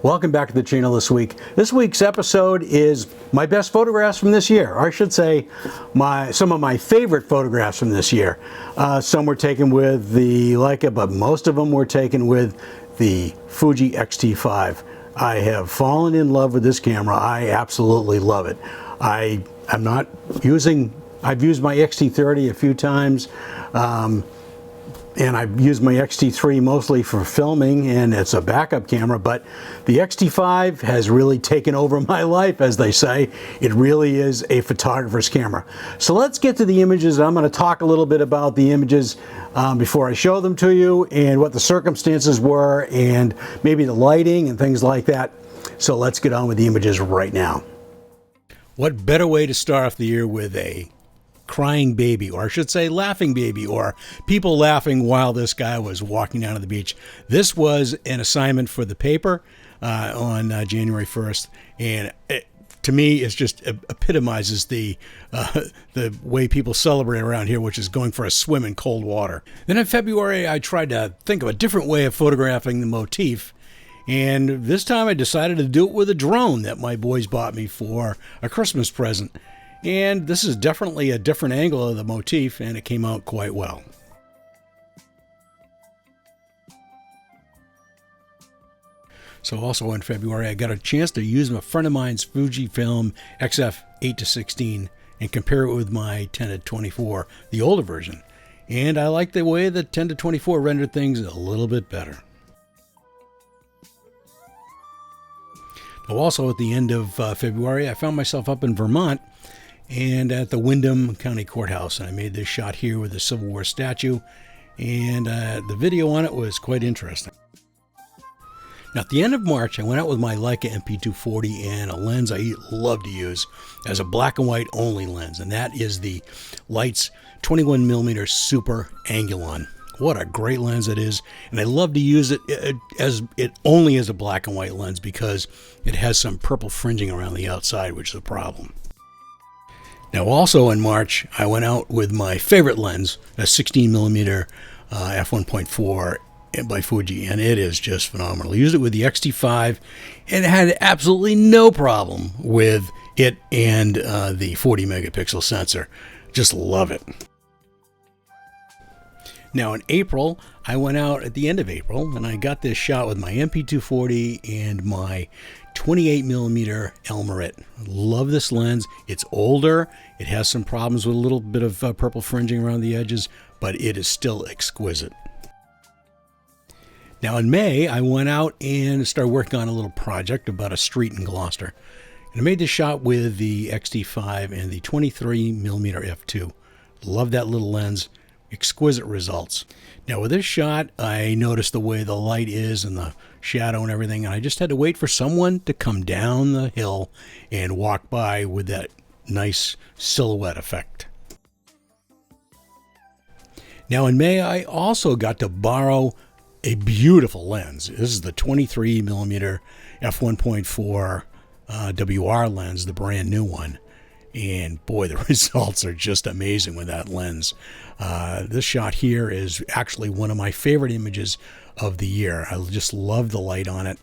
Welcome back to the channel this week. This week's episode is my best photographs from this year, or I should say some of my favorite photographs from this year. Some were taken with the Leica, but most of them were taken with the Fuji X-T5. I have fallen in love with this camera. I absolutely love it. I've used my X-T30 a few times. And I've used my X-T3 mostly for filming, and it's a backup camera, but the X-T5 has really taken over my life, as they say. It really is a photographer's camera. So let's get to the images. I'm going to talk a little bit about the images before I show them to you, and what the circumstances were, and maybe the lighting and things like that. So let's get on with the images right now. What better way to start off the year with a crying baby, or I should say laughing baby, or people laughing while this guy was walking down to the beach. This was an assignment for the paper on January 1st, and to me it just epitomizes the way people celebrate around here, which is going for a swim in cold water. Then in February I tried to think of a different way of photographing the motif, and this time I decided to do it with a drone that my boys bought me for a Christmas present. And this is definitely a different angle of the motif, and it came out quite well. So also in February, I got a chance to use a friend of mine's Fujifilm XF 8-16 and compare it with my 10-24, the older version. And I like the way the 10-24 rendered things a little bit better. Now also at the end of February, I found myself up in Vermont and at the Windham County Courthouse, and I made this shot here with the Civil War statue, and the video on it was quite interesting. Now at the end of March, I went out with my Leica MP240 and a lens I love to use as a black and white only lens, and that is the Light's 21mm Super Angulon. What a great lens it is, and I love to use it only as a black and white lens because it has some purple fringing around the outside, which is a problem. Now also in March, I went out with my favorite lens, a 16mm f1.4 by Fuji, and it is just phenomenal. I used it with the X-T5 and had absolutely no problem with it and the 40 megapixel sensor. Just love it. Now in April, I went out at the end of April and I got this shot with my MP240 and my 28mm Elmarit. Love this lens. It's older. It has some problems with a little bit of purple fringing around the edges, but it is still exquisite. Now in May, I went out and started working on a little project about a street in Gloucester. And I made this shot with the X-T5 and the 23mm f2. Love that little lens. Exquisite results. Now with this shot, I noticed the way the light is and the shadow and everything, and I just had to wait for someone to come down the hill and walk by with that nice silhouette effect. Now in May, I also got to borrow a beautiful lens. This is the 23mm f1.4 WR lens, the brand new one. And boy, the results are just amazing with that lens. This shot here is actually one of my favorite images of the year. I just love the light on it.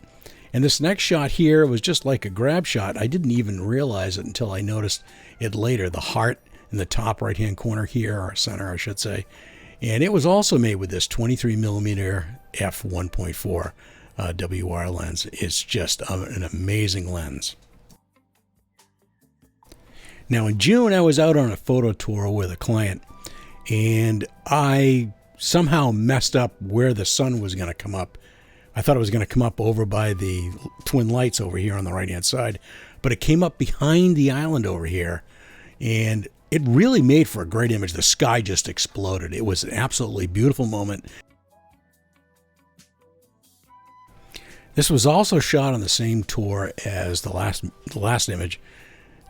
And this next shot here was just like a grab shot. I didn't even realize it until I noticed it later. The heart in the top right-hand corner here, or center, I should say. And it was also made with this 23mm f1.4 WR lens. It's just an amazing lens. Now in June, I was out on a photo tour with a client, and I somehow messed up where the sun was going to come up. I thought it was going to come up over by the twin lights over here on the right-hand side, but it came up behind the island over here, and it really made for a great image. The sky just exploded. It was an absolutely beautiful moment. This was also shot on the same tour as the last image.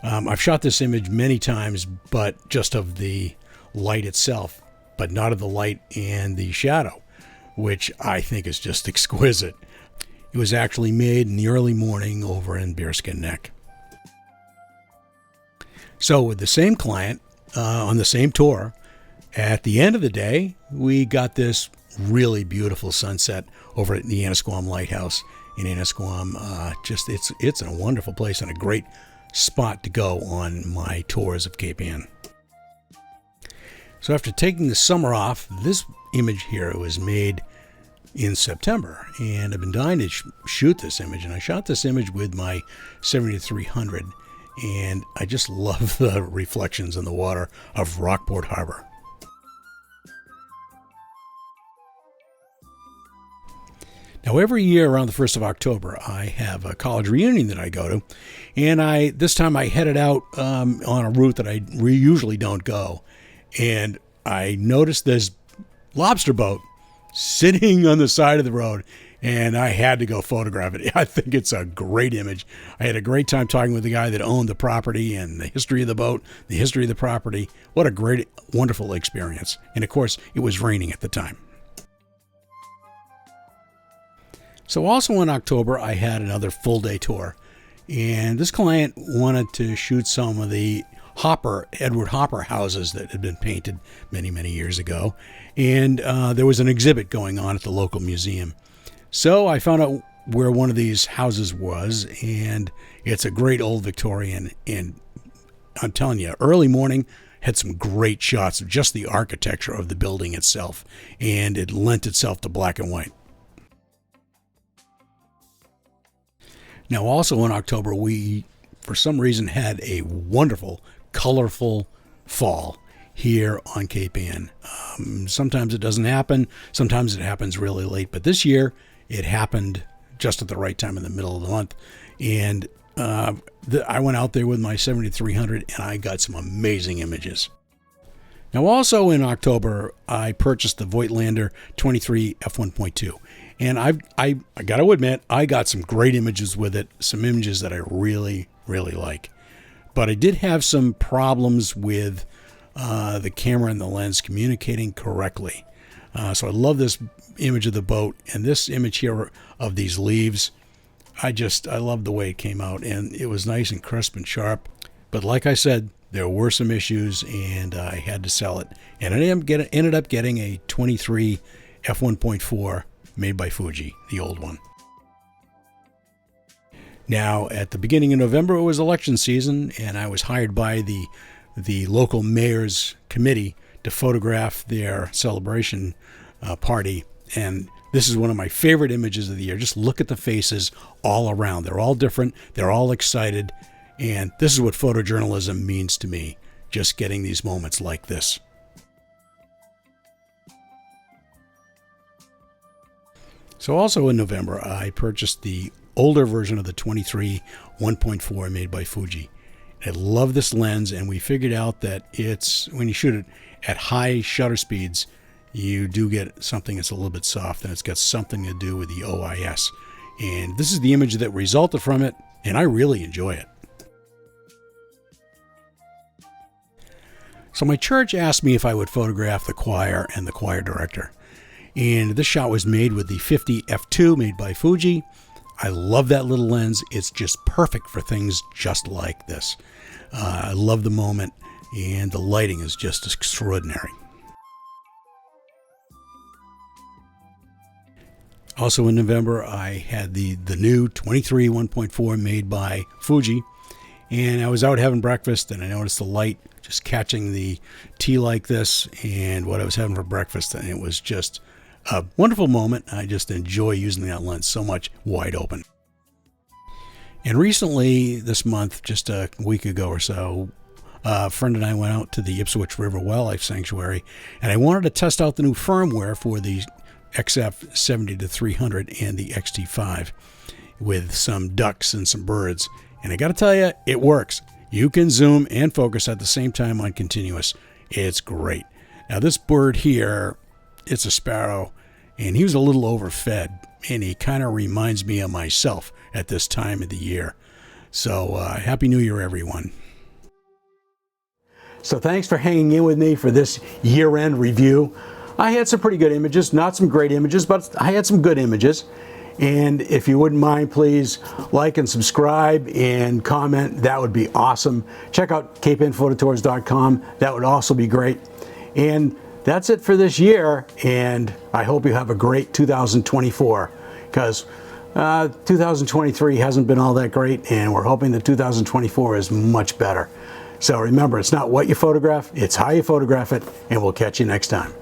I've shot this image many times, but just of the light itself, but not of the light and the shadow, which I think is just exquisite. It was actually made in the early morning over in Bearskin Neck. So with the same client on the same tour, At the end of the day, we got this really beautiful sunset over at the Annisquam Lighthouse in Annisquam. It's a wonderful place and a great spot to go on my tours of Cape Ann. So after taking the summer off, this image here was made in September, and I've been dying to shoot this image, and I shot this image with my 70-300, and I just love the reflections in the water of Rockport Harbor. Now, every year around the 1st of October, I have a college reunion that I go to, and this time I headed out on a route that I usually don't go, and I noticed this lobster boat sitting on the side of the road, and I had to go photograph it. I think it's a great image. I had a great time talking with the guy that owned the property and the history of the boat, the history of the property. What a great, wonderful experience. And of course, it was raining at the time. So also in October, I had another full day tour, and this client wanted to shoot some of the Edward Hopper houses that had been painted many, many years ago. And there was an exhibit going on at the local museum. So I found out where one of these houses was, and it's a great old Victorian. And I'm telling you, early morning had some great shots of just the architecture of the building itself, and it lent itself to black and white. Now, also in October, we, for some reason, had a wonderful, colorful fall here on Cape Ann. Sometimes it doesn't happen. Sometimes it happens really late. But this year, it happened just at the right time in the middle of the month. And I went out there with my 70-300, and I got some amazing images. Now, also in October, I purchased the Voigtlander 23 f1.2. And I got to admit, I got some great images with it, some images that I really, really like. But I did have some problems with the camera and the lens communicating correctly. So I love this image of the boat, and this image here of these leaves. I love the way it came out, and it was nice and crisp and sharp. But like I said, there were some issues, and I had to sell it. And I ended up getting a 23 f1.4 made by Fuji, the old one. Now, at the beginning of November, it was election season, and I was hired by the local mayor's committee to photograph their celebration party. And this is one of my favorite images of the year. Just look at the faces all around. They're all different. They're all excited. And this is what photojournalism means to me, just getting these moments like this. So also in November, I purchased the older version of the 23 1.4 made by Fuji. I love this lens, and we figured out that when you shoot it at high shutter speeds, you do get something that's a little bit soft, and it's got something to do with the OIS. And this is the image that resulted from it, and I really enjoy it. So my church asked me if I would photograph the choir and the choir director. And this shot was made with the 50 f2 made by Fuji. I love that little lens. It's just perfect for things just like this. I love the moment, and the lighting is just extraordinary. Also in November, I had the new 23 1.4 made by Fuji, and I was out having breakfast, and I noticed the light just catching the tea like this, and what I was having for breakfast, and it was just a wonderful moment. I just enjoy using that lens so much, wide open. And recently, this month, just a week ago or so, a friend and I went out to the Ipswich River Wildlife Sanctuary, and I wanted to test out the new firmware for the XF 70-300 and the XT5 with some ducks and some birds. And I got to tell you, it works. You can zoom and focus at the same time on continuous. It's great. Now this bird here, it's a sparrow, and he was a little overfed, and he kind of reminds me of myself at this time of the year. So Happy New Year, everyone. So thanks for hanging in with me for this year-end review. I had some pretty good images, not some great images, but I had some good images. And if you wouldn't mind, please like and subscribe and comment. That would be awesome. Check out CapeAnnPhotoTours.com. That would also be great. And that's it for this year, and I hope you have a great 2024, because 2023 hasn't been all that great, and we're hoping that 2024 is much better. So remember, it's not what you photograph, it's how you photograph it, and we'll catch you next time.